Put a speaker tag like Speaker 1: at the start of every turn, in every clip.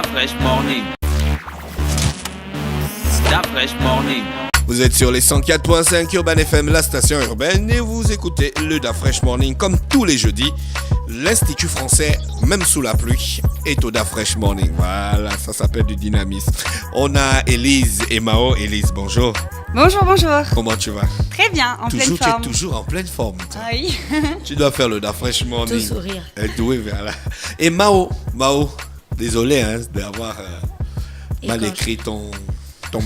Speaker 1: Fresh Morning. Fresh Morning.
Speaker 2: Vous êtes sur les 104.5 Urban FM, la station urbaine, et vous écoutez le Fresh Morning comme tous les jeudis. L'Institut français, même sous la pluie, est au Fresh Morning. Voilà, ça s'appelle du dynamisme. On a Élise et Mao. Élise, bonjour.
Speaker 3: Bonjour, bonjour.
Speaker 2: Comment tu vas?
Speaker 3: Très bien, en pleine forme.
Speaker 2: Tu es toujours en pleine forme.
Speaker 3: Oui.
Speaker 2: Tu dois faire le Fresh Morning.
Speaker 4: Tout sourire.
Speaker 2: Oui, voilà. Et Mao, désolé d'avoir mal écrit ton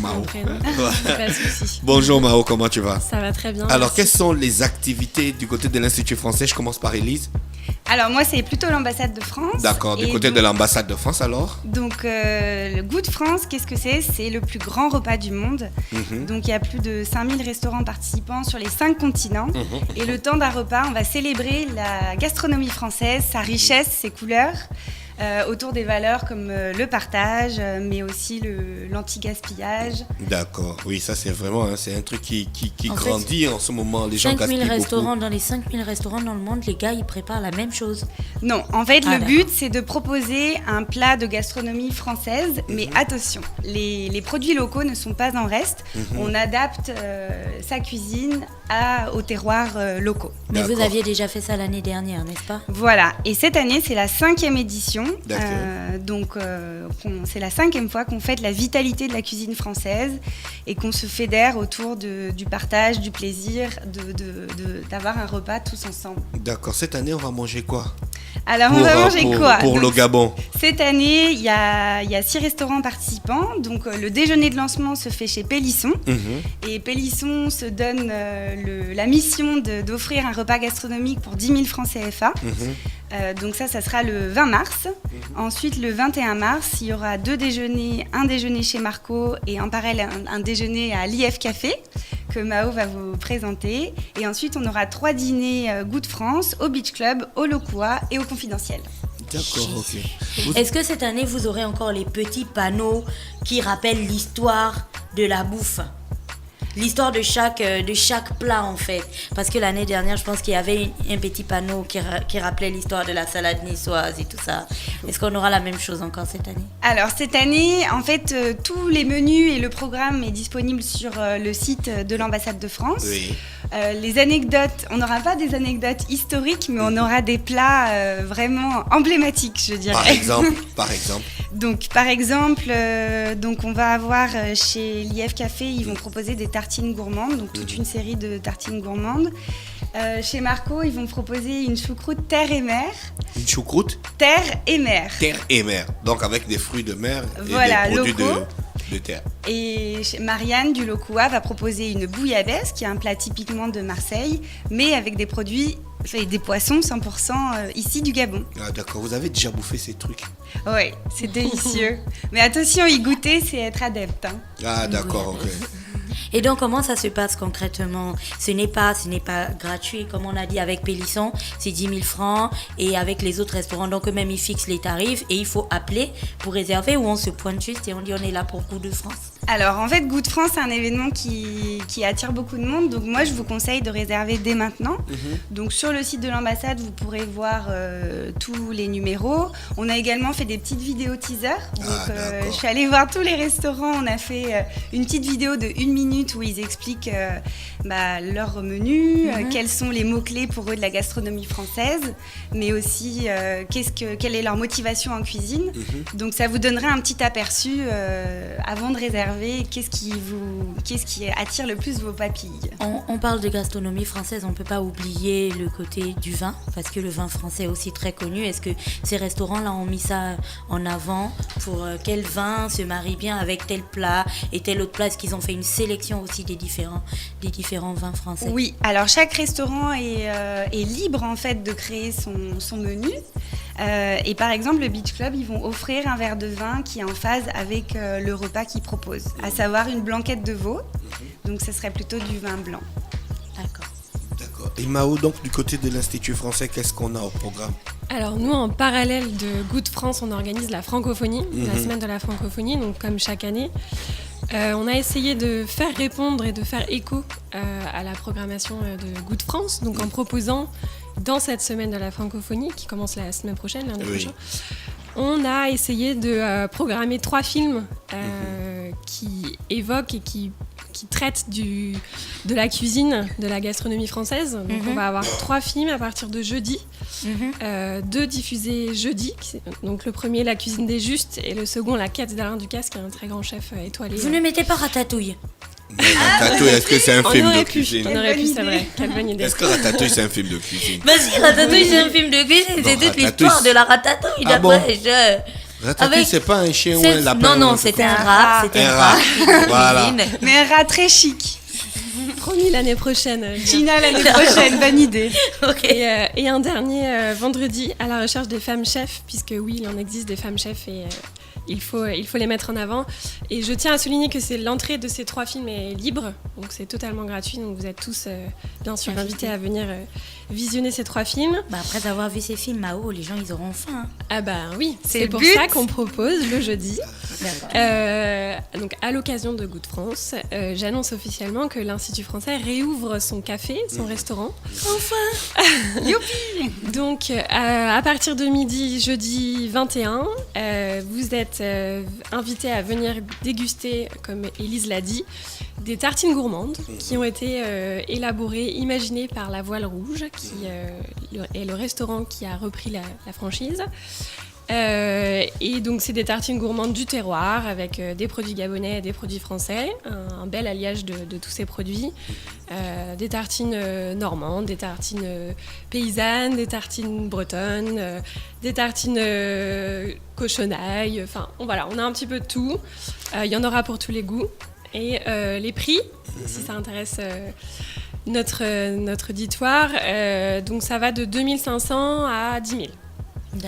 Speaker 2: Mao.
Speaker 4: Pas de souci.
Speaker 2: Bonjour Mao, comment tu vas?
Speaker 4: Ça va très bien.
Speaker 2: Alors,
Speaker 4: merci.
Speaker 2: quelles sont les activités du côté de l'Institut français? Je commence par Élise.
Speaker 3: Alors moi, c'est plutôt l'ambassade de France.
Speaker 2: D'accord, du côté de l'ambassade de France alors?
Speaker 3: Donc le Good France, qu'est-ce que c'est? C'est le plus grand repas du monde. Donc il y a plus de 5000 restaurants participants sur les 5 continents. Et le temps d'un repas, on va célébrer la gastronomie française, sa richesse, ses couleurs. Autour des valeurs comme le partage, mais aussi l'anti-gaspillage.
Speaker 2: D'accord, oui, ça c'est vraiment c'est un truc qui
Speaker 4: En
Speaker 2: grandit en ce moment. Les gens gaspillent
Speaker 4: 5000
Speaker 2: beaucoup.
Speaker 4: restaurants, dans les 5000 restaurants dans le monde, les gars, ils préparent la même chose.
Speaker 3: Non, en fait,
Speaker 4: Ah,
Speaker 3: le but, c'est de proposer un plat de gastronomie française, mais attention, les produits locaux ne sont pas en reste. On adapte sa cuisine aux terroirs locaux.
Speaker 4: Mais
Speaker 2: D'accord.
Speaker 4: vous aviez déjà fait ça l'année dernière, n'est-ce pas?
Speaker 3: Voilà, et cette année, c'est la 5e édition.
Speaker 2: D'accord.
Speaker 3: C'est la 5e fois qu'on fête la vitalité de la cuisine française et qu'on se fédère autour du partage, du plaisir, d'avoir un repas tous ensemble.
Speaker 2: D'accord, cette année on va manger quoi?
Speaker 3: Alors, on va manger quoi?
Speaker 2: Pour le Gabon.
Speaker 3: Cette année, il y a 6 restaurants participants. Donc, le déjeuner de lancement se fait chez Pélisson. Et Pélisson se donne la mission d'offrir un repas gastronomique pour 10 000 francs CFA. Donc ça sera le 20 mars. Ensuite, le 21 mars, il y aura 2 déjeuners, un déjeuner chez Marco et en parallèle un déjeuner à l'IF Café que Mao va vous présenter. Et ensuite, on aura 3 dîners Good France, au Beach Club, au Lokua et au Confidentiel.
Speaker 2: D'accord, ok.
Speaker 4: Est-ce que cette année, vous aurez encore les petits panneaux qui rappellent l'histoire de la bouffe? L'histoire de chaque plat en fait. Parce que l'année dernière, je pense qu'il y avait un petit panneau qui rappelait l'histoire de la salade niçoise et tout ça. Est-ce qu'on aura la même chose encore cette année?
Speaker 3: Alors cette année, en fait, tous les menus et le programme est disponible sur le site de l'ambassade de France.
Speaker 2: Oui.
Speaker 3: Les anecdotes, on n'aura pas des anecdotes historiques, mais on aura des plats vraiment emblématiques, je dirais.
Speaker 2: Par exemple.
Speaker 3: Donc, par exemple, on va avoir chez l'IF Café, ils vont proposer des tartines gourmandes, donc toute une série de tartines gourmandes. Chez Marco, ils vont proposer une choucroute terre et mer.
Speaker 2: Une choucroute?
Speaker 3: Terre et mer.
Speaker 2: Terre et mer. Donc avec des fruits de mer et
Speaker 3: Voilà,
Speaker 2: des produits
Speaker 3: locaux.
Speaker 2: de terre.
Speaker 3: Et Marianne du Lokua va proposer une bouillabaisse, qui est un plat typiquement de Marseille, mais avec des produits, des poissons 100% ici du Gabon.
Speaker 2: Ah d'accord, vous avez déjà bouffé ces trucs?
Speaker 3: Oui, c'est délicieux. Mais attention, y goûter, c'est être adepte. Hein.
Speaker 2: Ah d'accord, ok.
Speaker 4: Et donc, comment ça se passe concrètement? Ce n'est pas gratuit, comme on a dit avec Pélisson, c'est 10 000 francs. Et avec les autres restaurants, donc eux-mêmes, ils fixent les tarifs et il faut appeler pour réserver ou on se pointe juste et on dit on est là pour Good France.
Speaker 3: Alors, en fait, Good France, c'est un événement qui attire beaucoup de monde. Donc, moi, je vous conseille de réserver dès maintenant. Donc, sur le site de l'ambassade, vous pourrez voir tous les numéros. On a également fait des petites vidéos teaser. Donc, je suis allée voir tous les restaurants. On a fait une petite vidéo de 1 minute où ils expliquent leur menu, quels sont les mots-clés pour eux de la gastronomie française, mais aussi quelle est leur motivation en cuisine. Donc, ça vous donnera un petit aperçu avant de réserver. Qu'est-ce qui attire le plus vos papilles?
Speaker 4: On parle de gastronomie française, on ne peut pas oublier le côté du vin, parce que le vin français est aussi très connu. Est-ce que ces restaurants-là ont mis ça en avant pour quel vin se marie bien avec tel plat et tel autre plat? Est-ce qu'ils ont fait une sélection aussi des différents vins français?
Speaker 3: Oui, alors chaque restaurant est libre en fait de créer son menu. Et par exemple, le Beach Club, ils vont offrir un verre de vin qui est en phase avec le repas qu'ils proposent, à savoir une blanquette de veau. Donc, ce serait plutôt du vin blanc.
Speaker 2: D'accord. Et Mao, donc du côté de l'Institut français, qu'est-ce qu'on a au programme?
Speaker 5: Alors nous, en parallèle de Good France, on organise la francophonie, la semaine de la francophonie, donc comme chaque année. On a essayé de faire répondre et de faire écho à la programmation de Good France, donc en proposant dans cette semaine de la francophonie, qui commence la semaine prochaine, lundi prochain, On a essayé de programmer 3 films qui évoquent et qui traitent de la cuisine, de la gastronomie française. Donc on va avoir 3 films à partir de jeudi, 2 diffusés jeudi. Donc le premier, La cuisine des justes, et le second, La quête d'Alain Ducasse, qui est un très grand chef étoilé.
Speaker 4: Vous ne mettez pas Ratatouille?
Speaker 2: Ratatouille, est-ce que c'est un film de
Speaker 5: On
Speaker 2: cuisine?
Speaker 5: aurait pu, c'est vrai. Quelle bonne idée.
Speaker 2: Est-ce que Ratatouille, c'est un film de cuisine?
Speaker 4: Vas-y, Ratatouille, c'est un film de cuisine. C'est toute
Speaker 2: Ratatouille,
Speaker 4: l'histoire de la ratatouille.
Speaker 2: Ah bon? Ratatouille,
Speaker 4: Avec-
Speaker 2: c'est pas un chien ou un lapin?
Speaker 4: Non, c'était un rat. C'était
Speaker 2: Un
Speaker 4: un
Speaker 2: rat.
Speaker 4: rat.
Speaker 2: Voilà.
Speaker 3: Mais un rat très chic.
Speaker 5: Promis l'année prochaine.
Speaker 3: Gina l'année prochaine, bonne idée.
Speaker 4: Ok.
Speaker 5: Et un dernier vendredi, à la recherche des femmes chefs, puisque oui, il en existe des femmes chefs et il faut les mettre en avant. Et je tiens à souligner que l'entrée de ces 3 films est libre, donc c'est totalement gratuit. Donc vous êtes tous bien sûr invités à venir visionner ces 3 films.
Speaker 4: Bah, après avoir vu ces films, Mao, les gens, ils auront faim. Hein.
Speaker 5: Ah bah oui,
Speaker 3: C'est
Speaker 5: c'est
Speaker 3: le
Speaker 5: pour
Speaker 3: but.
Speaker 5: ça qu'on propose le jeudi.
Speaker 4: D'accord.
Speaker 5: Donc à l'occasion de Goût de France, j'annonce officiellement que l'Institut français réouvre son café, son restaurant. Donc, à partir de midi, jeudi 21, vous êtes invités à venir déguster, comme Élise l'a dit, des tartines gourmandes qui ont été élaborées, imaginées par La Voile Rouge, qui est le restaurant qui a repris la franchise. Et donc c'est des tartines gourmandes du terroir avec des produits gabonais et des produits français, un bel alliage de tous ces produits, des tartines normandes, des tartines paysannes, des tartines bretonnes, des tartines cochonailles, enfin voilà, on a un petit peu de tout, il y en aura pour tous les goûts. Et les prix, si ça intéresse notre auditoire, donc ça va de 2500 à 10 000.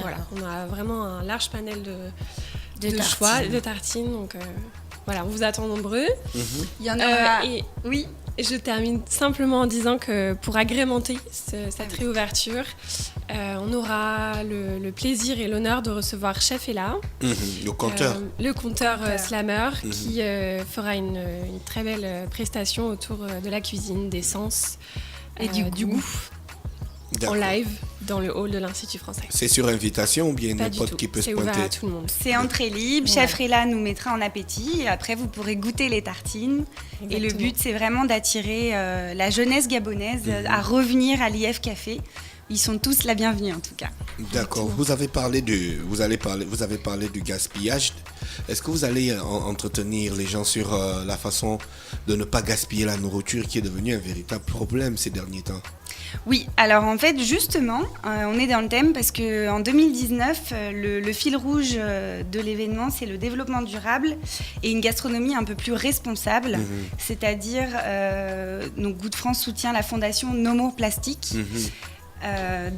Speaker 5: Voilà, on a vraiment un large panel de choix, de tartines. Donc voilà, on vous attend nombreux.
Speaker 3: Il y en aura.
Speaker 5: Oui, je termine simplement en disant que pour agrémenter cette réouverture, on aura le plaisir et l'honneur de recevoir Chef Ella,
Speaker 2: Le compteur.
Speaker 5: le conteur slammer, qui fera une très belle prestation autour de la cuisine, des sens et du goût. En
Speaker 2: D'accord.
Speaker 5: live dans le hall de l'Institut français.
Speaker 2: C'est sur invitation ou bien
Speaker 5: Pas du
Speaker 2: n'importe
Speaker 5: tout.
Speaker 2: qui peut se
Speaker 5: C'est ouvert
Speaker 2: pointer?
Speaker 5: à tout le monde.
Speaker 3: C'est entrée libre, Chef Rella nous mettra en appétit et après vous pourrez goûter les tartines. Et le
Speaker 5: Exactement.
Speaker 3: but c'est vraiment d'attirer la jeunesse gabonaise à revenir à l'IF Café. Ils sont tous la bienvenue en tout cas.
Speaker 2: D'accord. Vous avez parlé du gaspillage. Est-ce que vous allez entretenir les gens sur la façon de ne pas gaspiller la nourriture qui est devenue un véritable problème ces derniers temps?
Speaker 3: Oui, alors en fait justement, on est dans le thème parce qu'en 2019, le fil rouge de l'événement, c'est le développement durable et une gastronomie un peu plus responsable. C'est-à-dire, donc Goût de France soutient la fondation No More Plastique.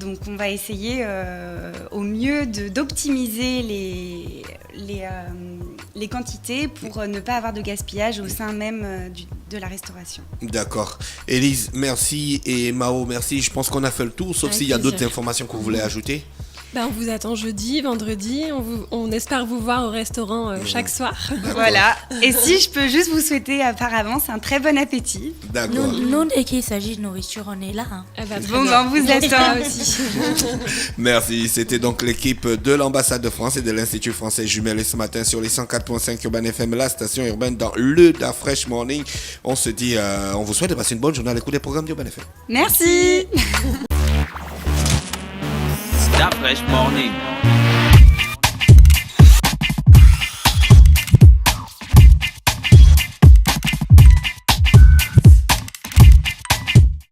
Speaker 3: Donc on va essayer au mieux d'optimiser les quantités pour ne pas avoir de gaspillage au sein même de la restauration.
Speaker 2: D'accord. Élise, merci, et Mao, merci. Je pense qu'on a fait le tour, sauf
Speaker 5: Avec
Speaker 2: s'il y a
Speaker 5: plaisir.
Speaker 2: d'autres informations que vous voulez ajouter.
Speaker 5: Ben, on vous attend jeudi, vendredi. On espère vous voir au restaurant chaque soir.
Speaker 3: Voilà. Et si je peux juste vous souhaiter par avance un très bon appétit.
Speaker 2: D'accord.
Speaker 4: Nous, dès qu'il s'agit de nourriture, on est là. Hein.
Speaker 5: Eh ben, très
Speaker 3: Bon,
Speaker 5: bien.
Speaker 3: ben, on vous attend.
Speaker 5: aussi.
Speaker 2: Merci. C'était donc l'équipe de l'ambassade de France et de l'Institut français jumelé ce matin sur les 104.5 Urban FM, la station urbaine dans le Da Fresh Morning. On se dit, on vous souhaite de passer une bonne journée à l'écoute des programmes d'Urban FM.
Speaker 3: Merci.
Speaker 1: Da Fresh Morning.